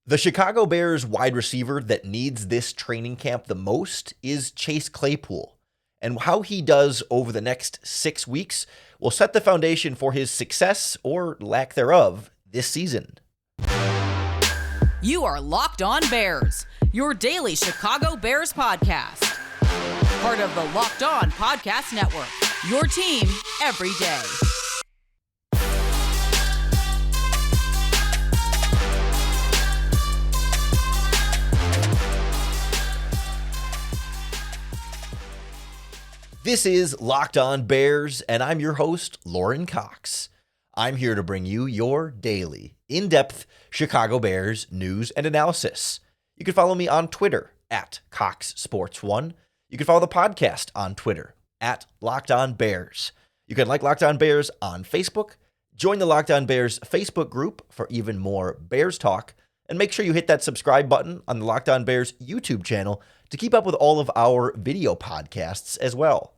The Chicago Bears wide receiver that needs this training camp the most is Chase Claypool. And how he does over the next 6 weeks will set the foundation for his success or lack thereof this season. You are Locked On Bears, your daily Chicago Bears podcast. Part of the Locked On Podcast Network, your team every day. This is Locked On Bears, and I'm your host, Lauren Cox. I'm here to bring you your daily, in-depth Chicago Bears news and analysis. You can follow me on Twitter at CoxSports1. You can follow the podcast on Twitter at Locked On Bears. You can like Locked On Bears on Facebook, join the Locked On Bears Facebook group for even more Bears talk, and make sure you hit that subscribe button on the Locked On Bears YouTube channel to keep up with all of our video podcasts as well.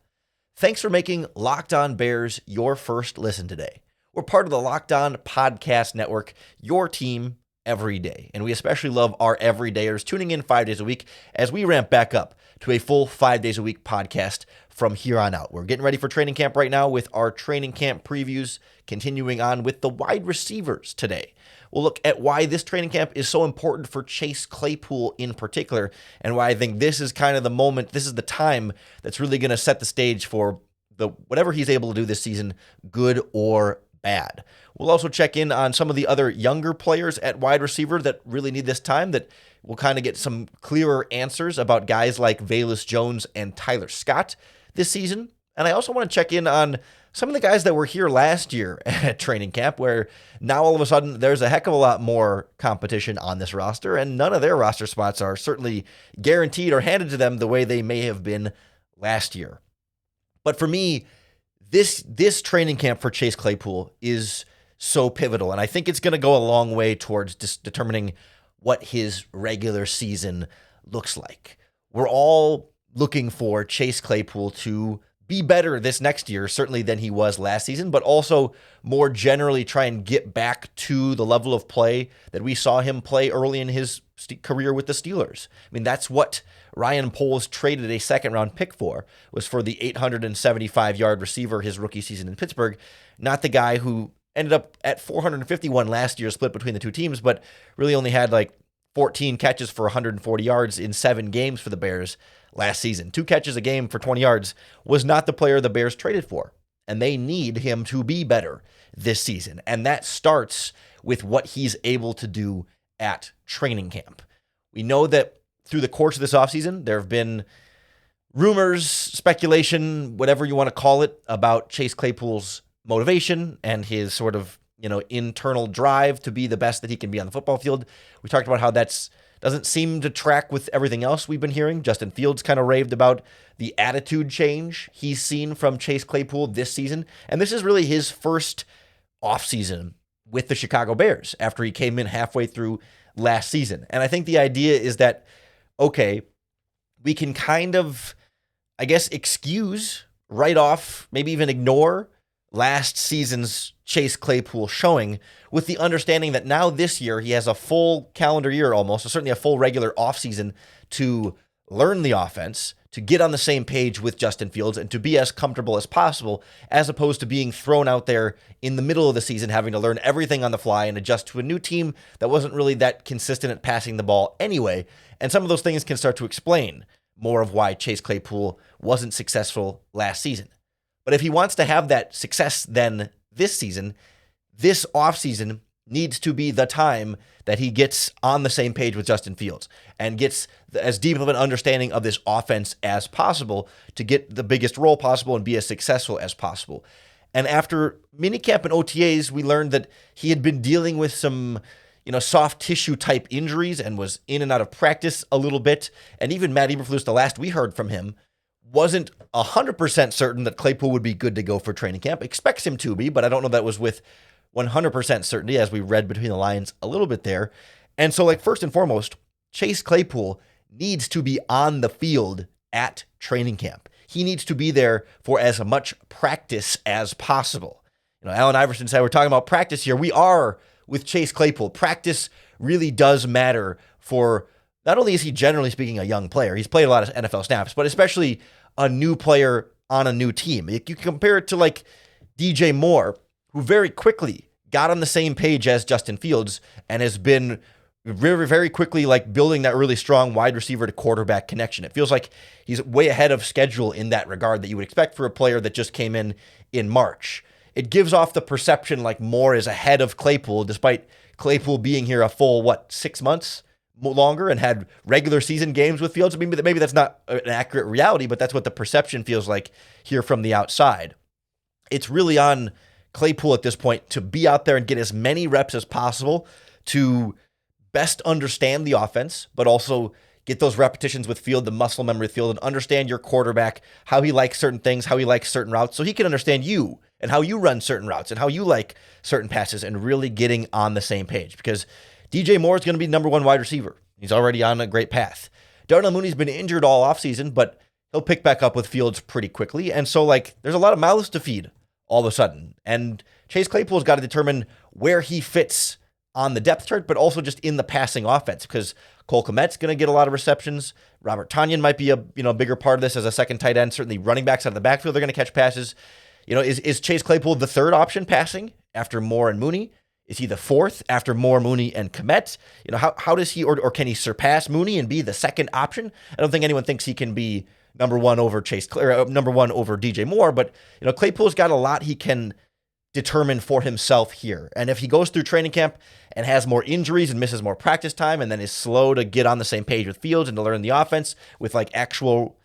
Thanks for making Locked On Bears your first listen today. We're part of the Locked On Podcast Network, your team every day. And we especially love our everydayers tuning in 5 days a week as we ramp back up to a full 5 days a week podcast from here on out. We're getting ready for training camp right now with our training camp previews, continuing on with the wide receivers today. We'll look at why this training camp is so important for Chase Claypool in particular, and why I think this is kind of the moment, this is the time that's really going to set the stage for whatever he's able to do this season, good or bad. We'll also check in on some of the other younger players at wide receiver that really need this time, that we'll kind of get some clearer answers about guys like Velus Jones and Tyler Scott this season. And I also want to check in on some of the guys that were here last year at training camp, where now all of a sudden there's a heck of a lot more competition on this roster, and none of their roster spots are certainly guaranteed or handed to them the way they may have been last year. But for me, this training camp for Chase Claypool is so pivotal, and I think it's going to go a long way towards determining what his regular season looks like. We're all looking for Chase Claypool to be better this next year, certainly than he was last season, but also more generally try and get back to the level of play that we saw him play early in his career with the Steelers. I mean, that's what Ryan Poles traded a second-round pick for, was for the 875-yard receiver his rookie season in Pittsburgh, not the guy who ended up at 451 last year, split between the two teams, but really only had like 14 catches for 140 yards in 7 games for the Bears last season. 2 catches a game for 20 yards was not the player the Bears traded for, and they need him to be better this season. And that starts with what he's able to do at training camp. We know that through the course of this offseason, there have been rumors, speculation, whatever you want to call it, about Chase Claypool's motivation and his sort of, internal drive to be the best that he can be on the football field. We talked about how that's doesn't seem to track with everything else we've been hearing. Justin Fields kind of raved about the attitude change he's seen from Chase Claypool this season. And this is really his first offseason with the Chicago Bears after he came in halfway through last season. And I think the idea is that, okay, we can kind of, excuse, write off, maybe even ignore last season's Chase Claypool showing, with the understanding that now this year he has a full calendar year almost, or certainly a full regular offseason to learn the offense, to get on the same page with Justin Fields, and to be as comfortable as possible, as opposed to being thrown out there in the middle of the season, having to learn everything on the fly and adjust to a new team that wasn't really that consistent at passing the ball anyway. And some of those things can start to explain more of why Chase Claypool wasn't successful last season. But if he wants to have that success then this season, this offseason needs to be the time that he gets on the same page with Justin Fields and gets as deep of an understanding of this offense as possible to get the biggest role possible and be as successful as possible. And after minicamp and OTAs, we learned that he had been dealing with some soft tissue type injuries and was in and out of practice a little bit. And even Matt Eberflus, the last we heard from him, wasn't 100% certain that Claypool would be good to go for training camp. Expects him to be, but I don't know that was with 100% certainty, as we read between the lines a little bit there. And so, first and foremost, Chase Claypool needs to be on the field at training camp. He needs to be there for as much practice as possible. Allen Iverson said, we're talking about practice here. We are with Chase Claypool. Practice really does matter for not only is he generally speaking a young player, he's played a lot of NFL snaps, but especially a new player on a new team. You compare it to like DJ Moore, who very quickly got on the same page as Justin Fields and has been very, very quickly like building that really strong wide receiver to quarterback connection. It feels like he's way ahead of schedule in that regard that you would expect for a player that just came in March. It gives off the perception like Moore is ahead of Claypool, despite Claypool being here a full, 6 months longer and had regular season games with Fields. I mean, maybe that's not an accurate reality, but that's what the perception feels like here from the outside. It's really on Claypool at this point to be out there and get as many reps as possible to best understand the offense, but also get those repetitions with Field, the muscle memory of Field, and understand your quarterback, how he likes certain things, how he likes certain routes, so he can understand you and how you run certain routes and how you like certain passes, and really getting on the same page. Because DJ Moore is going to be number one wide receiver. He's already on a great path. Darnell Mooney's been injured all offseason, but he'll pick back up with Fields pretty quickly. And so, there's a lot of mouths to feed all of a sudden. And Chase Claypool's got to determine where he fits on the depth chart, but also just in the passing offense, because Cole Kmet's going to get a lot of receptions. Robert Tonyan might be a bigger part of this as a second tight end. Certainly running backs out of the backfield, they're going to catch passes. Is Chase Claypool the third option passing after Moore and Mooney? Is he the fourth after Moore, Mooney, and Kmet? How does he, or can he surpass Mooney and be the second option? I don't think anyone thinks he can be number one over number one over DJ Moore, but Claypool's got a lot he can determine for himself here. And if he goes through training camp and has more injuries and misses more practice time, and then is slow to get on the same page with Fields and to learn the offense with actual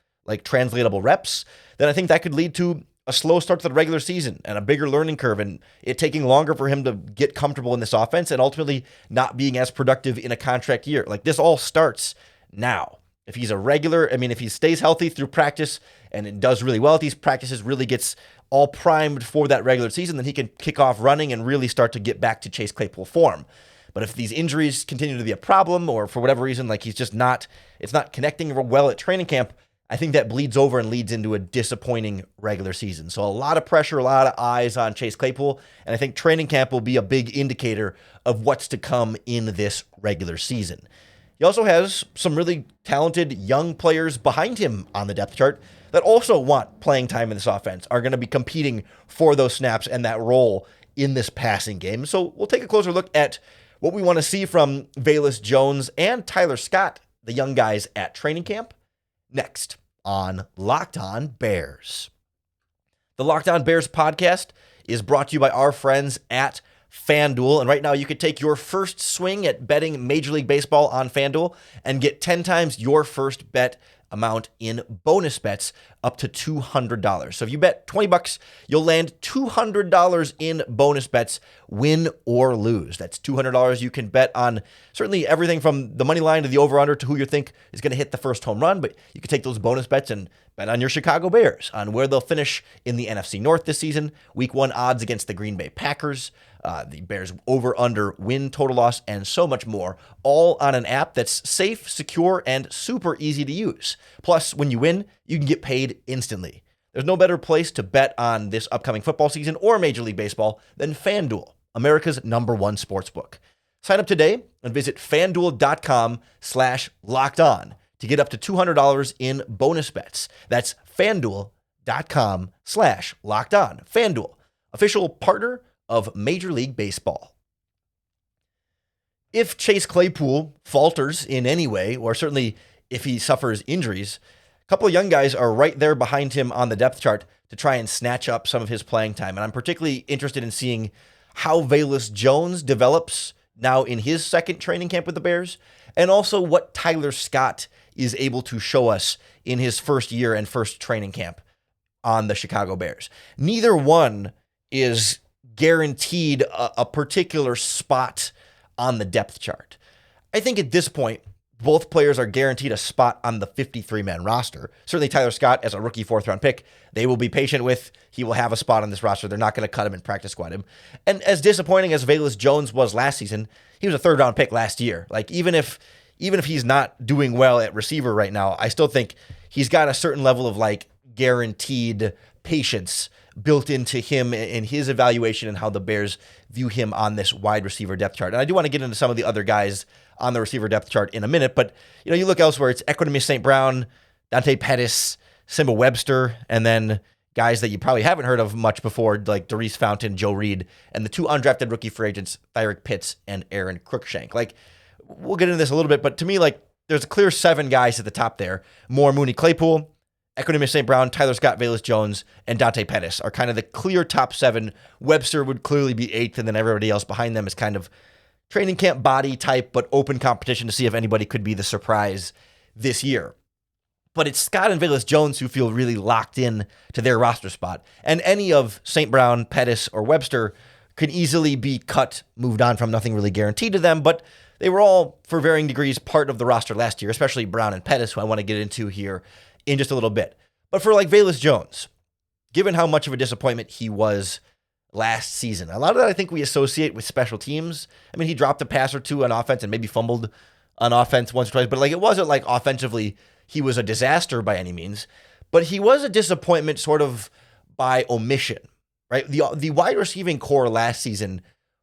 translatable reps, then I think that could lead to a slow start to the regular season and a bigger learning curve, and it taking longer for him to get comfortable in this offense and ultimately not being as productive in a contract year. This all starts now. If he's if he stays healthy through practice and it does really well at these practices, really gets all primed for that regular season, then he can kick off running and really start to get back to Chase Claypool form. But if these injuries continue to be a problem, or for whatever reason, he's just it's not connecting well at training camp, I think that bleeds over and leads into a disappointing regular season. So a lot of pressure, a lot of eyes on Chase Claypool, and I think training camp will be a big indicator of what's to come in this regular season. He also has some really talented young players behind him on the depth chart that also want playing time in this offense, are going to be competing for those snaps and that role in this passing game. So we'll take a closer look at what we want to see from Velus Jones and Tyler Scott, the young guys at training camp, next on Locked On Bears. The Locked On Bears podcast is brought to you by our friends at FanDuel, and right now you could take your first swing at betting Major League Baseball on FanDuel and get 10 times your first bet amount in bonus bets up to $200. So if you bet $20, you'll land $200 in bonus bets, win or lose. That's $200 you can bet on certainly everything from the money line to the over-under to who you think is going to hit the first home run, but you can take those bonus bets and bet on your Chicago Bears, on where they'll finish in the NFC North this season, Week 1 odds against the Green Bay Packers, the Bears over-under win total loss, and so much more, all on an app that's safe, secure, and super easy to use. Plus, when you win, you can get paid instantly. There's no better place to bet on this upcoming football season or Major League Baseball than FanDuel, America's #1 sportsbook. Sign up today and visit FanDuel.com/lockedon to get up to $200 in bonus bets. That's FanDuel.com/lockedon. FanDuel, official partner of Major League Baseball. If Chase Claypool falters in any way, or certainly if he suffers injuries, a couple of young guys are right there behind him on the depth chart to try and snatch up some of his playing time. And I'm particularly interested in seeing how Velus Jones develops now in his second training camp with the Bears, and also what Tyler Scott is able to show us in his first year and first training camp on the Chicago Bears. Neither one is guaranteed a particular spot on the depth chart. I think at this point, both players are guaranteed a spot on the 53-man roster. Certainly Tyler Scott, as a rookie fourth-round pick, they will be patient with. He will have a spot on this roster. They're not going to cut him and practice squad him. And as disappointing as Velus Jones was last season, he was a third-round pick last year. Even if he's not doing well at receiver right now, I still think he's got a certain level of guaranteed patience built into him and his evaluation and how the Bears view him on this wide receiver depth chart. And I do want to get into some of the other guys on the receiver depth chart in a minute, but you look elsewhere, it's Equanimeous St. Brown, Dante Pettis, Simba Webster, and then guys that you probably haven't heard of much before, like Darius Fountain, Joe Reed, and the 2 undrafted rookie free agents, Thyrick Pitts and Aaron Cruikshank. Like, we'll get into this a little bit, but to me, like, there's a clear 7 guys at the top there. Moore, Claypool, Equanimeous St. Brown, Tyler Scott, Velus Jones, and Dante Pettis are kind of the clear top 7. Webster would clearly be 8th, and then everybody else behind them is kind of training camp body type, but open competition to see if anybody could be the surprise this year. But it's Scott and Velus Jones who feel really locked in to their roster spot. And any of St. Brown, Pettis, or Webster could easily be cut, moved on from, nothing really guaranteed to them, but they were all, for varying degrees, part of the roster last year, especially Brown and Pettis, who I want to get into here in just a little bit. But for like Velus Jones, given how much of a disappointment he was last season, a lot of that I think we associate with special teams. I mean, he dropped a pass or two on offense and maybe fumbled on offense once or twice, but like it wasn't like offensively he was a disaster by any means, but he was a disappointment sort of by omission, right? The wide receiving core last season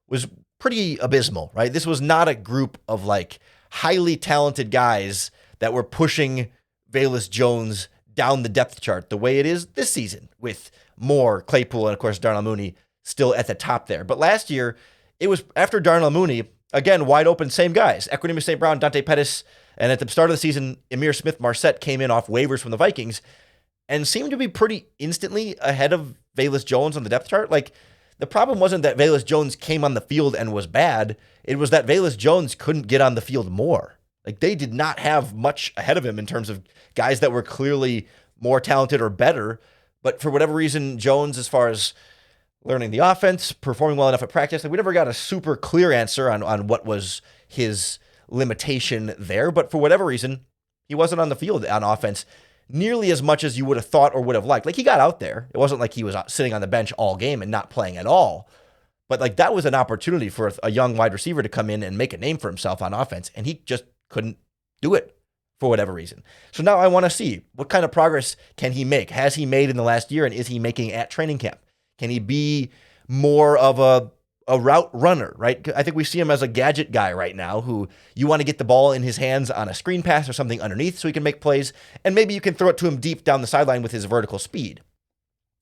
was pretty abysmal, right? This was not a group of like highly talented guys that were pushing Velus Jones down the depth chart the way it is this season with Moore, Claypool, and of course Darnell Mooney still at the top there. But last year, it was after Darnell Mooney, again, wide open, same guys. Equanimeous St. Brown, Dante Pettis, and at the start of the season, Emir Smith-Marset came in off waivers from the Vikings and seemed to be pretty instantly ahead of Velus Jones on the depth chart. Like, the problem wasn't that Velus Jones came on the field and was bad. It was that Velus Jones couldn't get on the field more. Like, they did not have much ahead of him in terms of guys that were clearly more talented or better. But for whatever reason, Jones, as far as learning the offense, performing well enough at practice, like we never got a super clear answer on what was his limitation there. But for whatever reason, he wasn't on the field on offense nearly as much as you would have thought or would have liked. Like, he got out there. It wasn't like he was sitting on the bench all game and not playing at all. But like, that was an opportunity for a young wide receiver to come in and make a name for himself on offense. And he just couldn't do it for whatever reason. So now I want to see what kind of progress can he make? Has he made in the last year, and is he making at training camp? Can he be more of a route runner, right? I think we see him as a gadget guy right now who you want to get the ball in his hands on a screen pass or something underneath so he can make plays, and maybe you can throw it to him deep down the sideline with his vertical speed.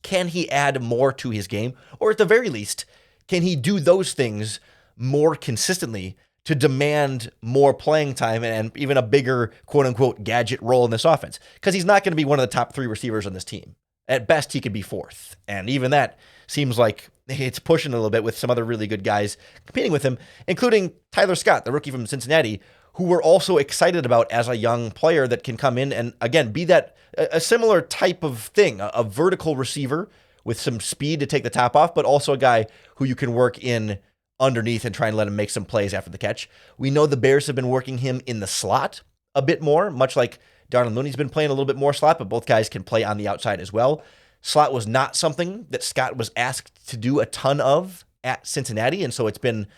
Can he add more to his game? Or at the very least, can he do those things more consistently to demand more playing time and even a bigger quote-unquote gadget role in this offense? Because he's not going to be one of the top 3 receivers on this team. At best, he could be 4th. And even that seems like it's pushing a little bit with some other really good guys competing with him, including Tyler Scott, the rookie from Cincinnati, who we're also excited about as a young player that can come in and, again, be that a similar type of thing, a vertical receiver with some speed to take the top off, but also a guy who you can work in underneath and try and let him make some plays after the catch. We know the Bears have been working him in the slot a bit more, much like Darnell Mooney's been playing a little bit more slot, but both guys can play on the outside as well. Slot was not something that Scott was asked to do a ton of at Cincinnati, and so it's been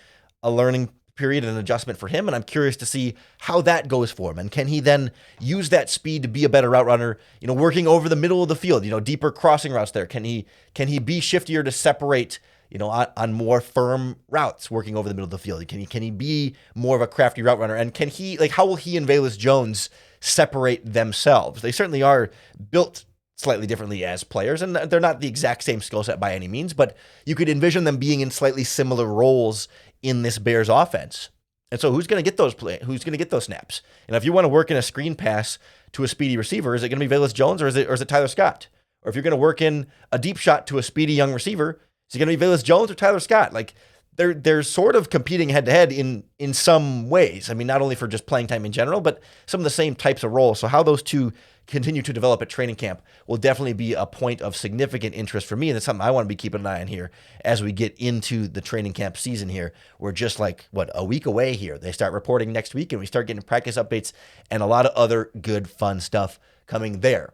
a learning period and an adjustment for him, and I'm curious to see how that goes for him. And can he then use that speed to be a better route runner, working over the middle of the field, deeper crossing routes there? Can he be shiftier to separate, on more firm routes working over the middle of the field? Can he be more of a crafty route runner? And can he, how will he and Velus Jones separate themselves? They certainly are built slightly differently as players, and they're not the exact same skill set by any means, but you could envision them being in slightly similar roles in this Bears offense. And so who's going to get those who's going to get those snaps? And if you want to work in a screen pass to a speedy receiver, is it going to be Velus Jones or is it Tyler Scott? Or if you're going to work in a deep shot to a speedy young receiver, is it going to be Velus Jones or Tyler Scott? Like, they're sort of competing head to head in some ways. I mean, not only for just playing time in general, but some of the same types of roles. So how those two continue to develop at training camp will definitely be a point of significant interest for me. And it's something I want to be keeping an eye on here as we get into the training camp season here. We're just a week away here. They start reporting next week and we start getting practice updates and a lot of other good, fun stuff coming there.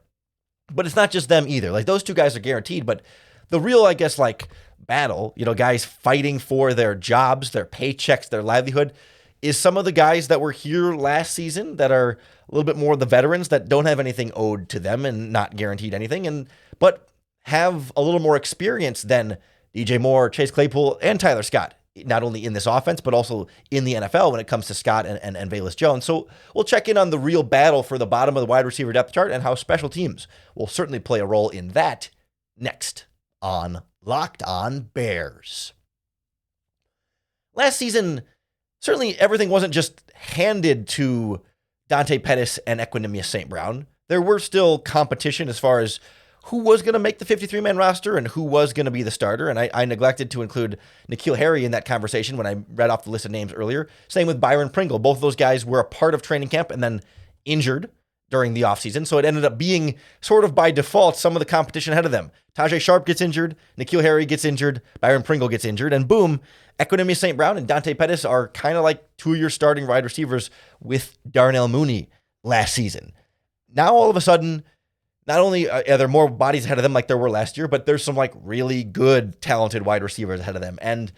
But it's not just them either. Like, those two guys are guaranteed, but the real, battle, guys fighting for their jobs, their paychecks, their livelihood, is some of the guys that were here last season that are a little bit more the veterans that don't have anything owed to them and not guaranteed anything, but have a little more experience than DJ Moore, Chase Claypool, and Tyler Scott, not only in this offense, but also in the NFL when it comes to Scott and Velus Jones. So we'll check in on the real battle for the bottom of the wide receiver depth chart and how special teams will certainly play a role in that next on Locked On Bears. Last season, certainly everything wasn't just handed to Dante Pettis and Equanimeous St. Brown. There were still competition as far as who was going to make the 53-man roster and who was going to be the starter. And I neglected to include N'Keal Harry in that conversation when I read off the list of names earlier. Same with Byron Pringle. Both of those guys were a part of training camp and then injured during the offseason. So it ended up being sort of by default some of the competition ahead of them. Tajay Sharp gets injured, N'Keal Harry gets injured, Byron Pringle gets injured, and boom, Equanimeous St. Brown and Dante Pettis are kind of like 2-year starting wide receivers with Darnell Mooney last season. Now all of a sudden, not only are there more bodies ahead of them like there were last year, but there's some like really good, talented wide receivers ahead of them. And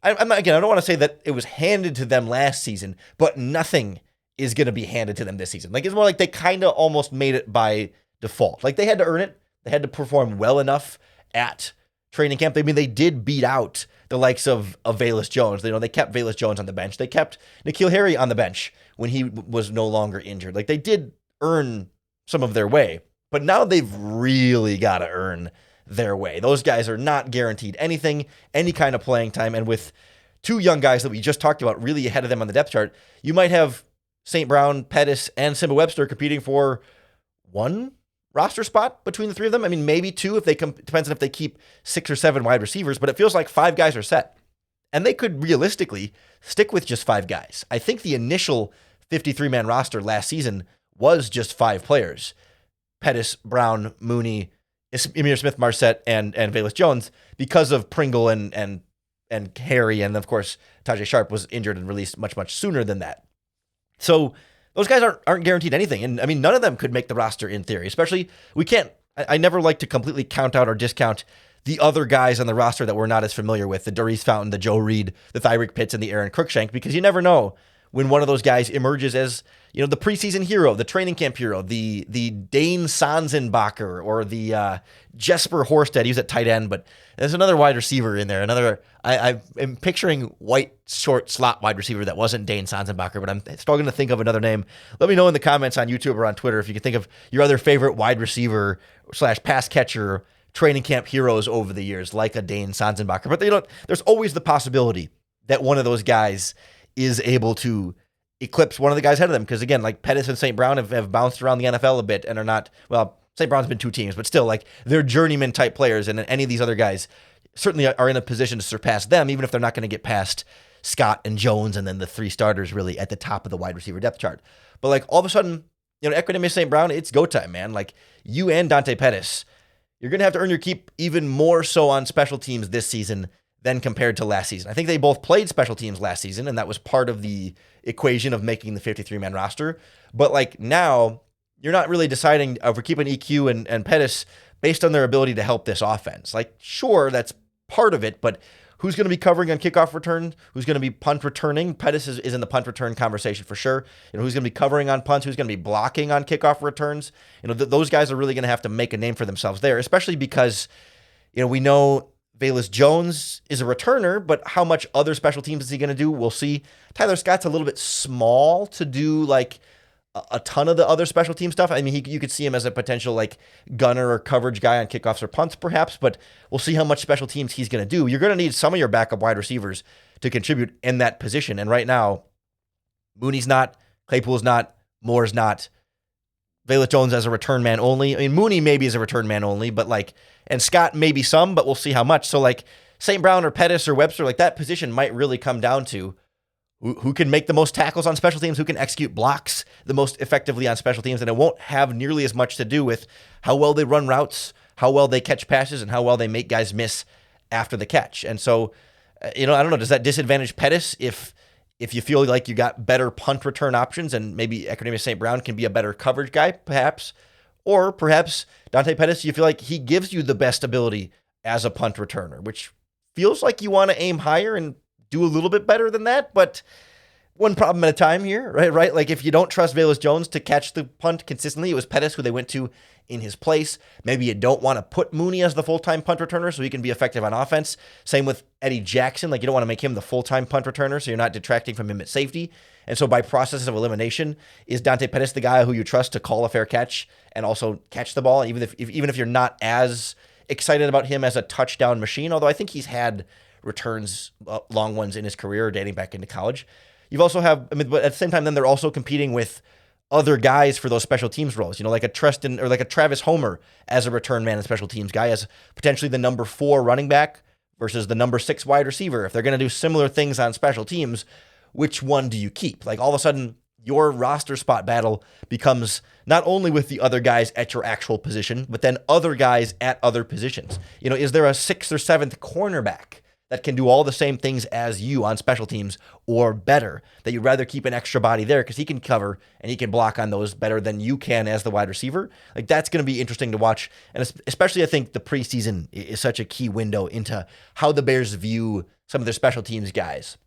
I don't want to say that it was handed to them last season, but nothing is going to be handed to them this season. Like, it's more like they kind of almost made it by default. Like, they had to earn it. They had to perform well enough at training camp. I mean, they did beat out the likes of Velus Jones. They kept Velus Jones on the bench. They kept N'Keal Harry on the bench when he was no longer injured. Like, they did earn some of their way, but now they've really got to earn their way. Those guys are not guaranteed anything, any kind of playing time. And with two young guys that we just talked about really ahead of them on the depth chart, you might have St. Brown, Pettis, and Simba Webster competing for one roster spot between the three of them. I mean, maybe two if they depends on if they keep 6 or 7 wide receivers, but it feels like 5 guys are set. And they could realistically stick with just 5 guys. I think the initial 53-man roster last season was just 5 players. Pettis, Brown, Mooney, Ihmir Smith-Marsette, and Velus Jones, because of Pringle and Harry, and of course Tajay Sharp was injured and released much, much sooner than that. So those guys aren't guaranteed anything. And I mean, none of them could make the roster in theory, especially I never like to completely count out or discount the other guys on the roster that we're not as familiar with, the Doris Fountain, the Joe Reed, the Tyreek Pitts, and the Aaron Cruikshank, because you never know when one of those guys emerges as, the preseason hero, the training camp hero, the Dane Sanzenbacher, or the Jesper Horsted. He's at tight end, but there's another wide receiver in there. I am picturing white, short slot wide receiver that wasn't Dane Sanzenbacher, but I'm struggling to think of another name. Let me know in the comments on YouTube or on Twitter if you can think of your other favorite wide receiver / pass catcher training camp heroes over the years, like a Dane Sanzenbacher. But there's always the possibility that one of those guys is able to eclipse one of the guys ahead of them. Because again, like Pettis and St. Brown have bounced around the NFL a bit and are not, well, St. Brown's been 2 teams, but still, like, they're journeyman type players. And any of these other guys certainly are in a position to surpass them, even if they're not going to get past Scott and Jones and then the 3 starters really at the top of the wide receiver depth chart. But like, all of a sudden, Equanimeous St. Brown, it's go time, man. Like, you and Dante Pettis, you're going to have to earn your keep even more so on special teams this season than compared to last season. I think they both played special teams last season, and that was part of the equation of making the 53-man roster. But like, now, you're not really deciding if we're keeping EQ and Pettis based on their ability to help this offense. Like, sure, that's part of it, but who's going to be covering on kickoff return? Who's going to be punt returning? Pettis is in the punt return conversation for sure. Who's going to be covering on punts? Who's going to be blocking on kickoff returns? Those guys are really going to have to make a name for themselves there, especially because, we know Velus Jones is a returner, but how much other special teams is he going to do? We'll see. Tyler Scott's a little bit small to do like a ton of the other special team stuff. I mean, you could see him as a potential like gunner or coverage guy on kickoffs or punts perhaps, but we'll see how much special teams he's going to do. You're going to need some of your backup wide receivers to contribute in that position. And right now, Mooney's not, Claypool's not, Moore's not, Velus Jones as a return man only. I mean, Mooney maybe is a return man only, but like, and Scott maybe some, but we'll see how much. So like St. Brown or Pettis or Webster, like that position might really come down to who can make the most tackles on special teams, who can execute blocks the most effectively on special teams. And it won't have nearly as much to do with how well they run routes, how well they catch passes, and how well they make guys miss after the catch. And so, I don't know, does that disadvantage Pettis if you feel like you got better punt return options and maybe Equanimeous St. Brown can be a better coverage guy, perhaps? Or perhaps Dante Pettis, you feel like he gives you the best ability as a punt returner, which feels like you want to aim higher and do a little bit better than that. But one problem at a time here, right? Like if you don't trust Velus Jones to catch the punt consistently, it was Pettis who they went to in his place. Maybe you don't want to put Mooney as the full-time punt returner so he can be effective on offense. Same with Eddie Jackson. Like you don't want to make him the full-time punt returner so you're not detracting from him at safety. And so by process of elimination, is Dante Pettis the guy who you trust to call a fair catch and also catch the ball, even if you're not as excited about him as a touchdown machine, although I think he's had returns, long ones in his career dating back into college. You've also but at the same time, then they're also competing with other guys for those special teams roles, like a Treston or like a Travis Homer as a return man and special teams guy, as potentially the number 4 running back versus the number 6 wide receiver. If they're going to do similar things on special teams, which one do you keep? Like all of a sudden, your roster spot battle becomes not only with the other guys at your actual position, but then other guys at other positions. Is there a 6th or 7th cornerback that can do all the same things as you on special teams or better, that you'd rather keep an extra body there because he can cover and he can block on those better than you can as the wide receiver? Like that's going to be interesting to watch. And especially I think the preseason is such a key window into how the Bears view some of their special teams guys.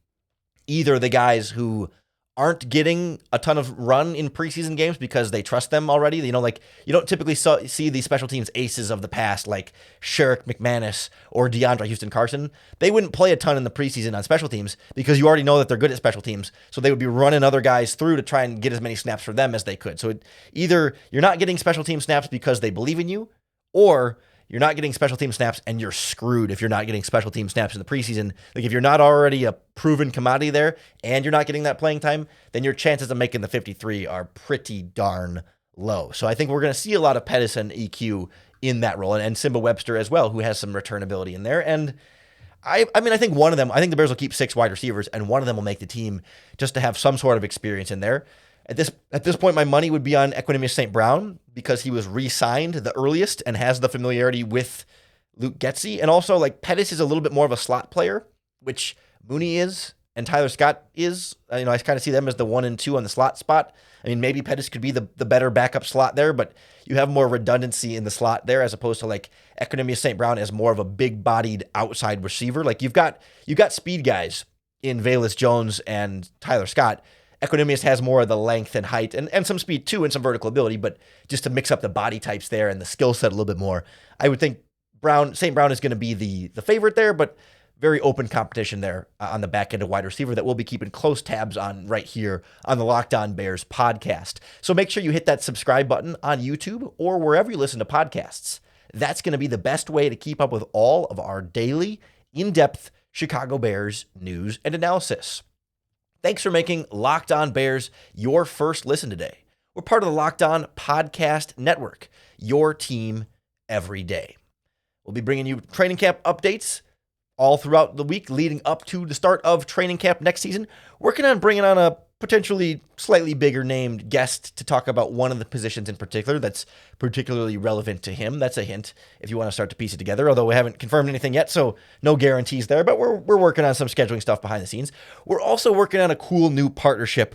Either the guys who aren't getting a ton of run in preseason games because they trust them already. Like you don't typically see the special teams aces of the past, like Sherrick McManus or DeAndre Houston Carson. They wouldn't play a ton in the preseason on special teams because you already know that they're good at special teams. So they would be running other guys through to try and get as many snaps for them as they could. So either you're not getting special team snaps because they believe in you, or you're not getting special team snaps and you're screwed if you're not getting special team snaps in the preseason. Like if you're not already a proven commodity there and you're not getting that playing time, then your chances of making the 53 are pretty darn low. So I think we're going to see a lot of Pettis and EQ in that role, and Simba Webster as well, who has some return ability in there. And I think the Bears will keep 6 wide receivers and one of them will make the team just to have some sort of experience in there. At this point, my money would be on Equanimeous St. Brown because he was re-signed the earliest and has the familiarity with Luke Getsy. And also, like, Pettis is a little bit more of a slot player, which Mooney is and Tyler Scott is. I kind of see them as the 1 and 2 on the slot spot. I mean, maybe Pettis could be the better backup slot there, but you have more redundancy in the slot there as opposed to, like, Equanimeous St. Brown as more of a big-bodied outside receiver. Like, you've got speed guys in Velus Jones and Tyler Scott. Equanimeous has more of the length and height and some speed too and some vertical ability, but just to mix up the body types there and the skill set a little bit more, I would think St. Brown is going to be the favorite there, but very open competition there on the back end of wide receiver that we'll be keeping close tabs on right here on the Locked On Bears podcast. So make sure you hit that subscribe button on YouTube or wherever you listen to podcasts. That's going to be the best way to keep up with all of our daily, in-depth Chicago Bears news and analysis. Thanks for making Locked On Bears your first listen today. We're part of the Locked On Podcast Network, your team every day. We'll be bringing you training camp updates all throughout the week leading up to the start of training camp next season. Working on bringing on a potentially slightly bigger named guest to talk about one of the positions in particular that's particularly relevant to him. That's a hint if you want to start to piece it together, although we haven't confirmed anything yet, so no guarantees there, but we're working on some scheduling stuff behind the scenes. We're also working on a cool new partnership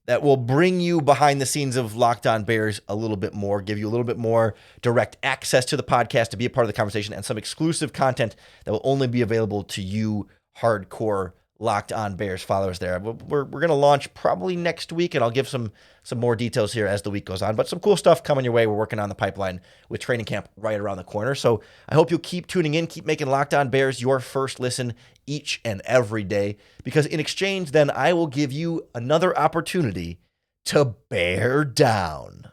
that will bring you behind the scenes of Locked On Bears a little bit more, give you a little bit more direct access to the podcast to be a part of the conversation, and some exclusive content that will only be available to you hardcore Locked On Bears followers there. We're going to launch probably next week, and I'll give some more details here as the week goes on, but some cool stuff coming your way. We're working on the pipeline with training camp right around the corner. So I hope you'll keep tuning in, keep making Locked On Bears your first listen each and every day, because in exchange, then I will give you another opportunity to bear down.